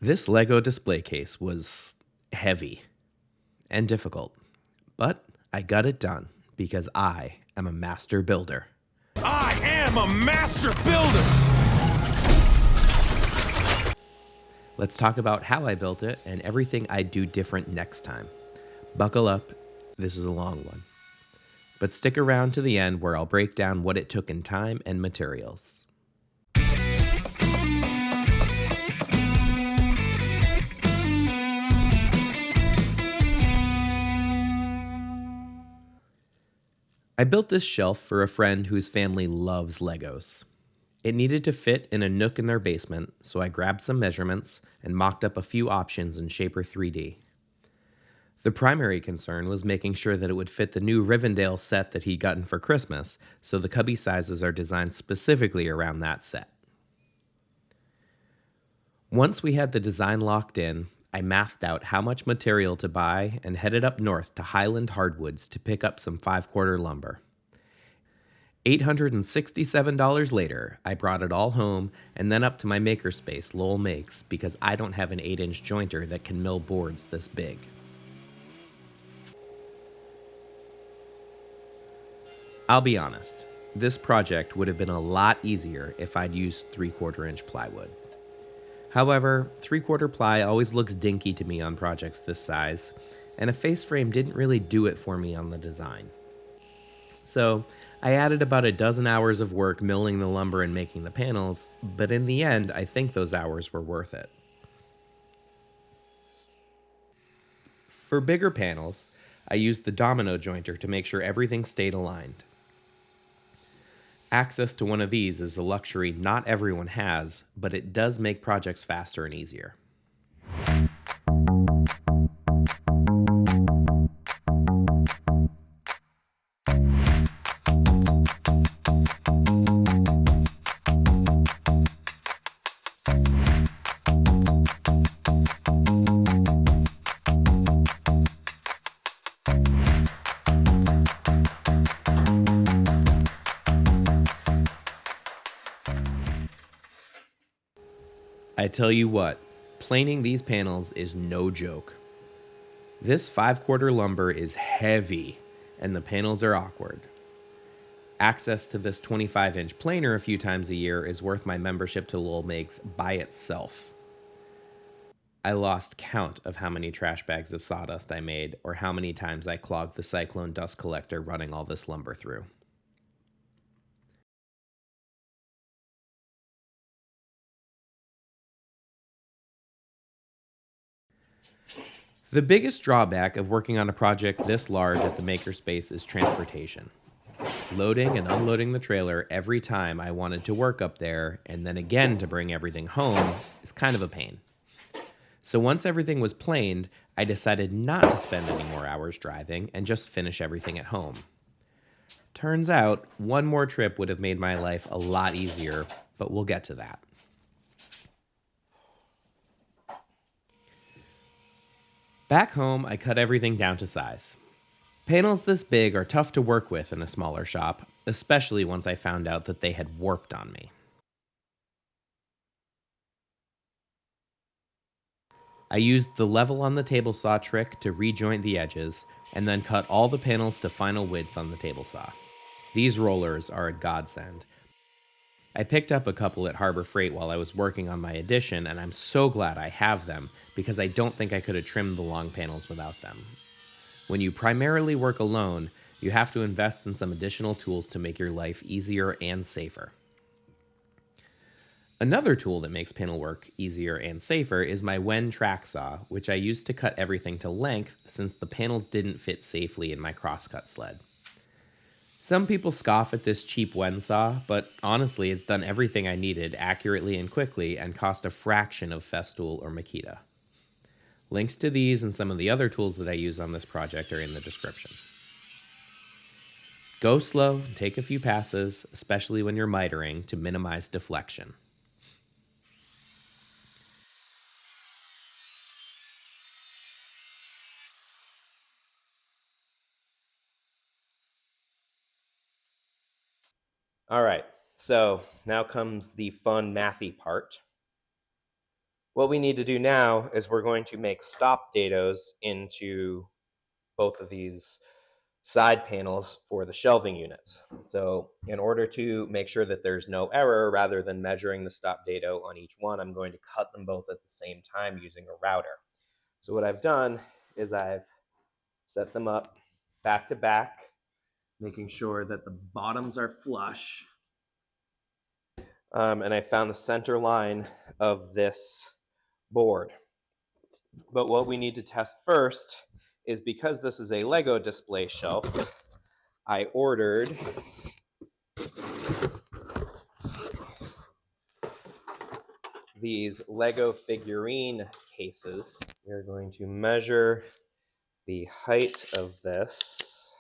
This Lego display case was heavy and difficult, but I got it done because I am a master builder. I am a master builder! Let's talk about how I built it and everything I'd do different next time. Buckle up, this is a long one. But stick around to the end where I'll break down what it took in time and materials. I built this shelf for a friend whose family loves Legos. It needed to fit in a nook in their basement, so I grabbed some measurements and mocked up a few options in Shaper 3D. The primary concern was making sure that it would fit the new Rivendell set that he'd gotten for Christmas, so the cubby sizes are designed specifically around that set. Once we had the design locked in, I mathed out how much material to buy and headed up north to Highland Hardwoods to pick up some 5/4 lumber. $867 later, I brought it all home and then up to my makerspace Lowell makes because I don't have an 8-inch jointer that can mill boards this big. I'll be honest, this project would have been a lot easier if I'd used 3/4 inch plywood. However, 3/4 ply always looks dinky to me on projects this size, and a face frame didn't really do it for me on the design. So, I added about a dozen hours of work milling the lumber and making the panels, but in the end, I think those hours were worth it. For bigger panels, I used the domino jointer to make sure everything stayed aligned. Access to one of these is a luxury not everyone has, but it does make projects faster and easier. I tell you what, planing these panels is no joke. This 5/4 lumber is heavy, and the panels are awkward. Access to this 25-inch planer a few times a year is worth my membership to Lowell Makes by itself. I lost count of how many trash bags of sawdust I made or how many times I clogged the cyclone dust collector running all this lumber through. The biggest drawback of working on a project this large at the makerspace is transportation. Loading and unloading the trailer every time I wanted to work up there and then again to bring everything home is kind of a pain. So once everything was planed, I decided not to spend any more hours driving and just finish everything at home. Turns out, one more trip would have made my life a lot easier, but we'll get to that. Back home, I cut everything down to size. Panels this big are tough to work with in a smaller shop, especially once I found out that they had warped on me. I used the level on the table saw trick to rejoint the edges, and then cut all the panels to final width on the table saw. These rollers are a godsend. I picked up a couple at Harbor Freight while I was working on my addition, and I'm so glad I have them because I don't think I could have trimmed the long panels without them. When you primarily work alone, you have to invest in some additional tools to make your life easier and safer. Another tool that makes panel work easier and safer is my Wen track saw, which I used to cut everything to length since the panels didn't fit safely in my crosscut sled. Some people scoff at this cheap Wen saw, but honestly it's done everything I needed accurately and quickly and cost a fraction of Festool or Makita. Links to these and some of the other tools that I use on this project are in the description. Go slow and take a few passes, especially when you're mitering, to minimize deflection. All right, so now comes the fun mathy part. What we need to do now is we're going to make stop dados into both of these side panels for the shelving units. So in order to make sure that there's no error, rather than measuring the stop dado on each one, I'm going to cut them both at the same time using a router. So what I've done is I've set them up back to back, making sure that the bottoms are flush. And I found the center line of this board. But what we need to test first is, because this is a Lego display shelf, I ordered these Lego figurine cases. We're going to measure the height of this.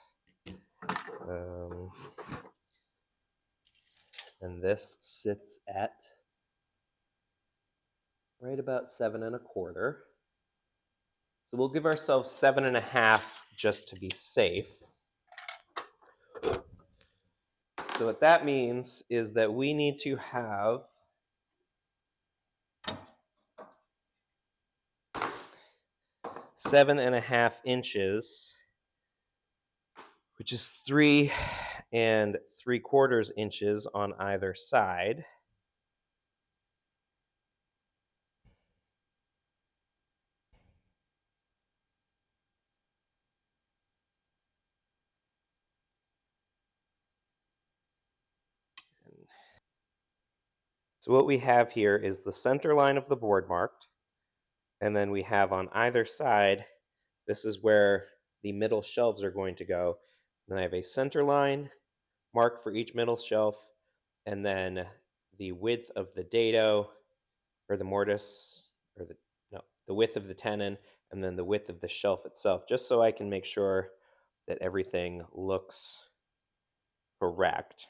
And this sits at right about 7.25. So we'll give ourselves 7.5 just to be safe. So what that means is that we need to have 7.5 inches, which is 3.75 inches on either side. So what we have here is the center line of the board marked, and then we have on either side, this is where the middle shelves are going to go. Then I have a center line marked for each middle shelf, and then the width of the dado, or the mortise, or the width of the tenon, and then the width of the shelf itself, just so I can make sure that everything looks correct.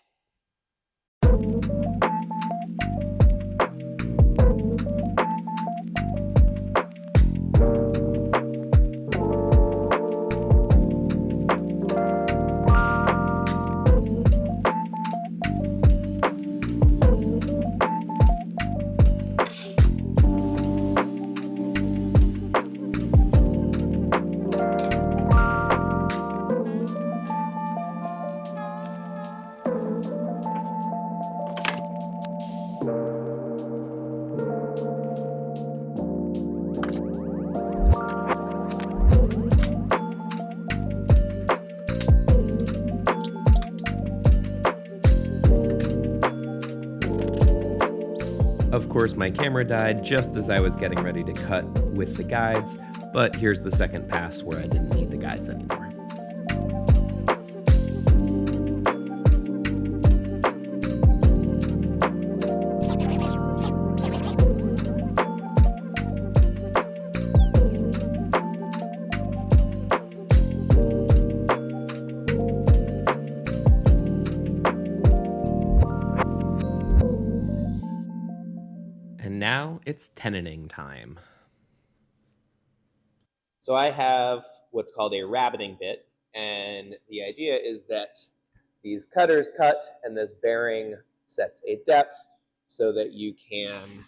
Of course, my camera died just as I was getting ready to cut with the guides, but here's the second pass where I didn't need the guides anymore. And now it's tenoning time. So I have what's called a rabbiting bit, and the idea is that these cutters cut and this bearing sets a depth so that you can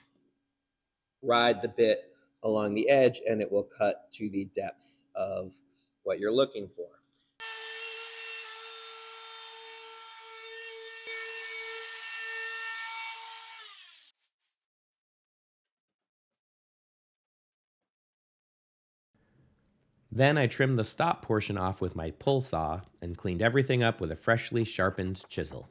ride the bit along the edge and it will cut to the depth of what you're looking for. Then I trimmed the stop portion off with my pull saw and cleaned everything up with a freshly sharpened chisel.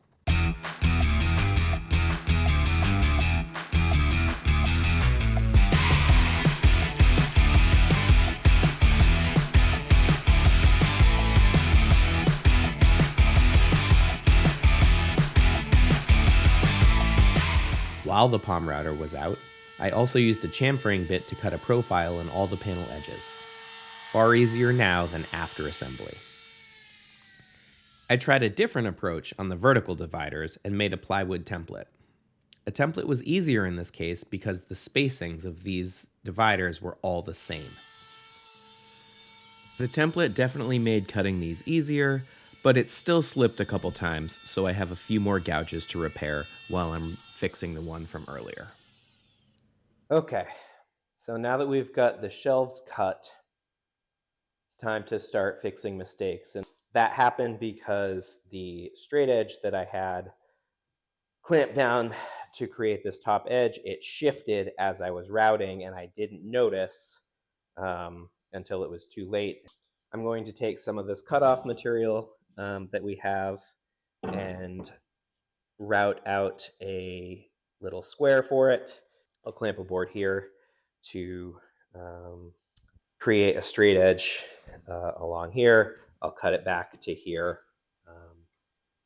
While the palm router was out, I also used a chamfering bit to cut a profile in all the panel edges. Far easier now than after assembly. I tried a different approach on the vertical dividers and made a plywood template. A template was easier in this case because the spacings of these dividers were all the same. The template definitely made cutting these easier, but it still slipped a couple times, so I have a few more gouges to repair while I'm fixing the one from earlier. Okay, So now that we've got the shelves cut, it's time to start fixing mistakes. And that happened because the straight edge that I had clamped down to create this top edge, it shifted as I was routing, and I didn't notice until it was too late. I'm going to take some of this cutoff material that we have and route out a little square for it. I'll clamp a board here to create a straight edge along here. I'll cut it back to here,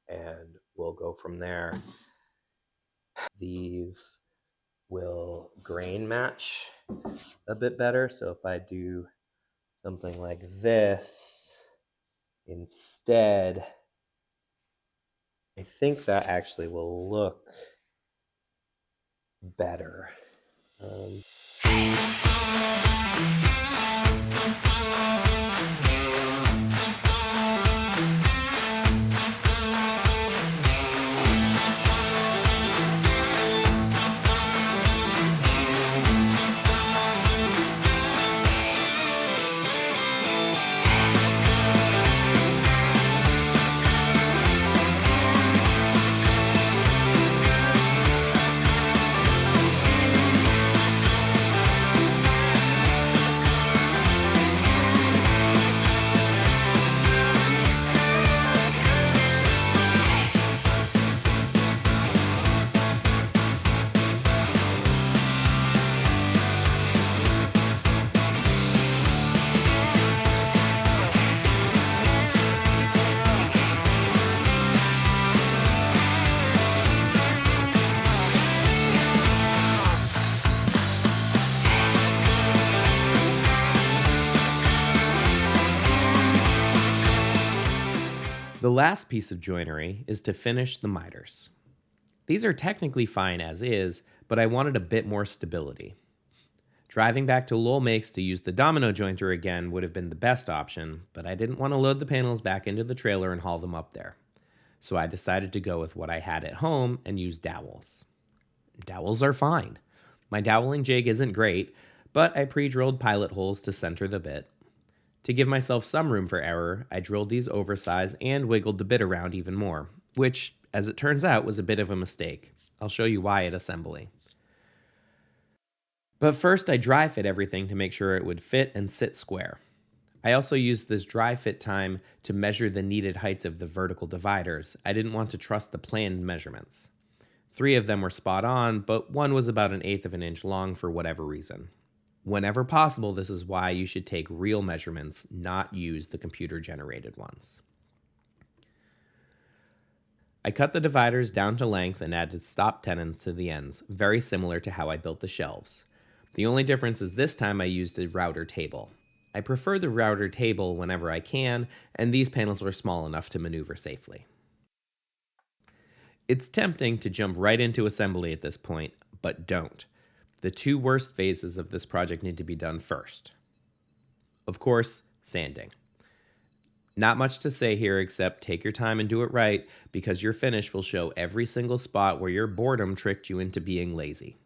and we'll go from there. These will grain match a bit better. So if I do something like this instead, I think that actually will look better. The last piece of joinery is to finish the miters. These are technically fine as is, but I wanted a bit more stability. Driving back to Lowell Makes to use the domino jointer again would have been the best option, but I didn't want to load the panels back into the trailer and haul them up there. So I decided to go with what I had at home and use dowels. Dowels are fine. My doweling jig isn't great, but I pre-drilled pilot holes to center the bit. To give myself some room for error, I drilled these oversized and wiggled the bit around even more, which, as it turns out, was a bit of a mistake. I'll show you why at assembly. But first I dry fit everything to make sure it would fit and sit square. I also used this dry fit time to measure the needed heights of the vertical dividers. I didn't want to trust the planned measurements. 3 of them were spot on, but one was about 1/8 of an inch long for whatever reason. Whenever possible, this is why you should take real measurements, not use the computer-generated ones. I cut the dividers down to length and added stop tenons to the ends, very similar to how I built the shelves. The only difference is this time I used a router table. I prefer the router table whenever I can, and these panels were small enough to maneuver safely. It's tempting to jump right into assembly at this point, but don't. The 2 worst phases of this project need to be done first. Of course, sanding. Not much to say here except take your time and do it right, because your finish will show every single spot where your boredom tricked you into being lazy.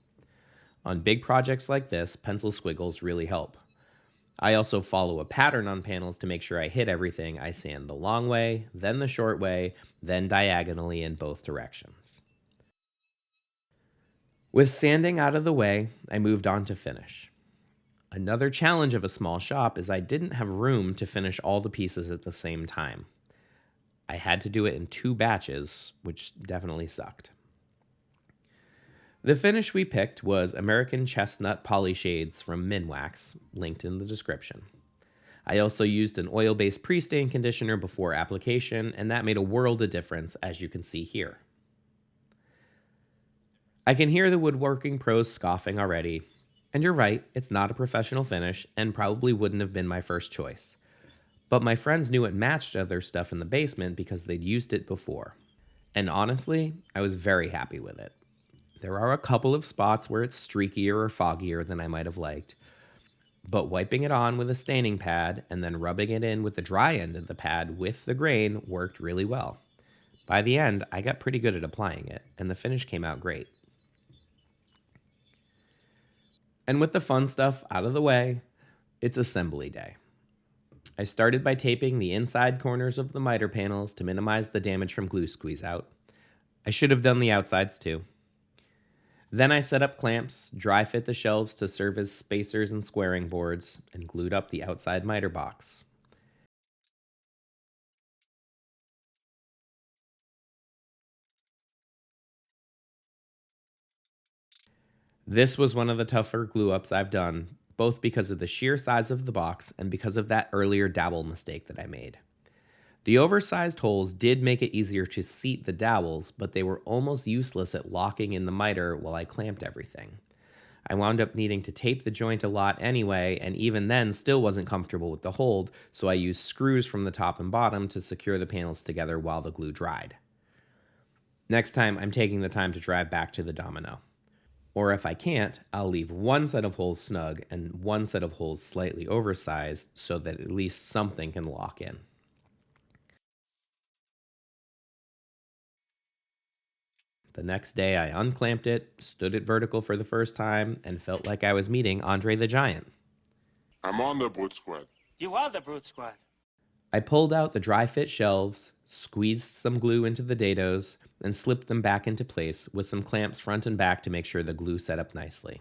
On big projects like this, pencil squiggles really help. I also follow a pattern on panels to make sure I hit everything. I sand the long way, then the short way, then diagonally in both directions. With sanding out of the way, I moved on to finish. Another challenge of a small shop is I didn't have room to finish all the pieces at the same time. I had to do it in 2 batches, which definitely sucked. The finish we picked was American Chestnut Poly Shades from Minwax, linked in the description. I also used an oil-based pre-stain conditioner before application, and that made a world of difference, as you can see here. I can hear the woodworking pros scoffing already, and you're right, it's not a professional finish and probably wouldn't have been my first choice. But my friends knew it matched other stuff in the basement because they'd used it before. And honestly, I was very happy with it. There are a couple of spots where it's streakier or foggier than I might have liked, but wiping it on with a staining pad and then rubbing it in with the dry end of the pad with the grain worked really well. By the end, I got pretty good at applying it, and the finish came out great. And with the fun stuff out of the way, it's assembly day. I started by taping the inside corners of the miter panels to minimize the damage from glue squeeze out. I should have done the outsides too. Then I set up clamps, dry fit the shelves to serve as spacers and squaring boards, and glued up the outside miter box. This was one of the tougher glue ups I've done, both because of the sheer size of the box and because of that earlier dowel mistake that I made. The oversized holes did make it easier to seat the dowels, but they were almost useless at locking in the miter while I clamped everything. I wound up needing to tape the joint a lot anyway, and even then still wasn't comfortable with the hold, so I used screws from the top and bottom to secure the panels together while the glue dried. Next time, I'm taking the time to drive back to the domino. Or if I can't, I'll leave one set of holes snug and one set of holes slightly oversized so that at least something can lock in. The next day, I unclamped it, stood it vertical for the first time, and felt like I was meeting Andre the Giant. I'm on the Brute Squad. You are the Brute Squad. I pulled out the dry fit shelves, squeezed some glue into the dados, and slipped them back into place with some clamps front and back to make sure the glue set up nicely.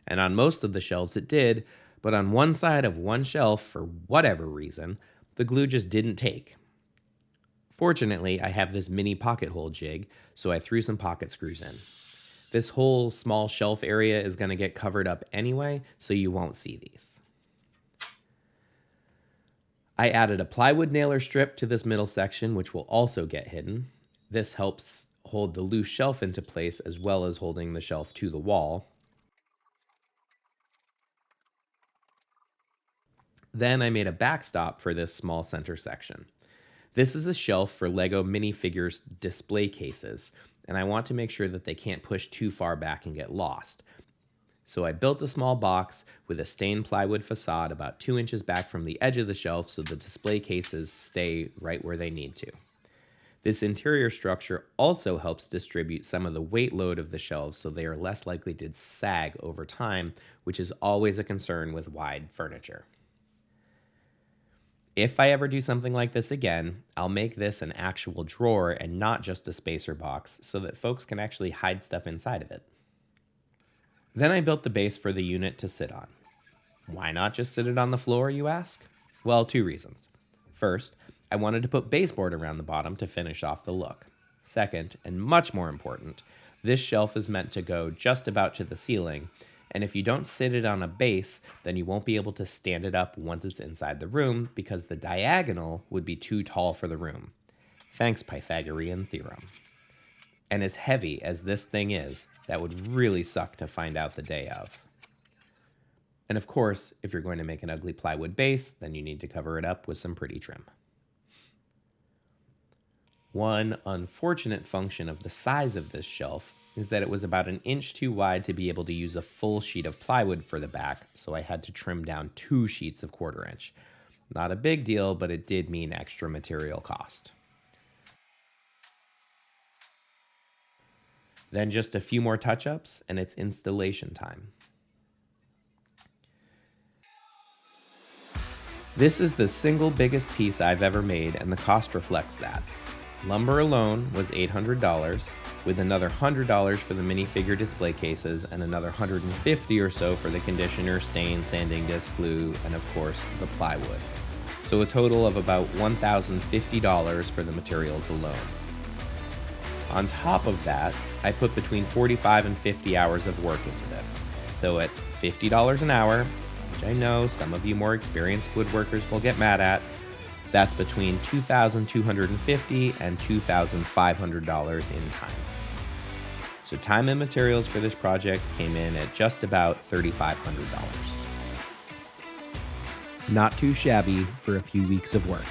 And on most of the shelves it did, but on one side of one shelf, for whatever reason, the glue just didn't take. Fortunately, I have this mini pocket hole jig, so I threw some pocket screws in. This whole small shelf area is going to get covered up anyway, so you won't see these. I added a plywood nailer strip to this middle section, which will also get hidden. This helps hold the loose shelf into place as well as holding the shelf to the wall. Then I made a backstop for this small center section. This is a shelf for Lego minifigures display cases, and I want to make sure that they can't push too far back and get lost. So I built a small box with a stained plywood facade about 2 inches back from the edge of the shelf so the display cases stay right where they need to. This interior structure also helps distribute some of the weight load of the shelves so they are less likely to sag over time, which is always a concern with wide furniture. If I ever do something like this again, I'll make this an actual drawer and not just a spacer box so that folks can actually hide stuff inside of it. Then I built the base for the unit to sit on. Why not just sit it on the floor, you ask? Well, 2 reasons. First, I wanted to put baseboard around the bottom to finish off the look. Second, and much more important, this shelf is meant to go just about to the ceiling, and if you don't sit it on a base, then you won't be able to stand it up once it's inside the room because the diagonal would be too tall for the room. Thanks, Pythagorean theorem. And as heavy as this thing is, that would really suck to find out the day of. And of course, if you're going to make an ugly plywood base, then you need to cover it up with some pretty trim. One unfortunate function of the size of this shelf is that it was about 1 inch too wide to be able to use a full sheet of plywood for the back, so I had to trim down 2 sheets of 1/4 inch. Not a big deal, but it did mean extra material cost. Then just a few more touch-ups, and it's installation time. This is the single biggest piece I've ever made, and the cost reflects that. Lumber alone was $800, with another $100 for the minifigure display cases and another $150 or so for the conditioner, stain, sanding disc glue, and of course the plywood. So a total of about $1,050 for the materials alone. On top of that, I put between 45 and 50 hours of work into this. So at $50 an hour, which I know some of you more experienced woodworkers will get mad at, that's between $2,250 and $2,500 in time. So time and materials for this project came in at just about $3,500. Not too shabby for a few weeks of work.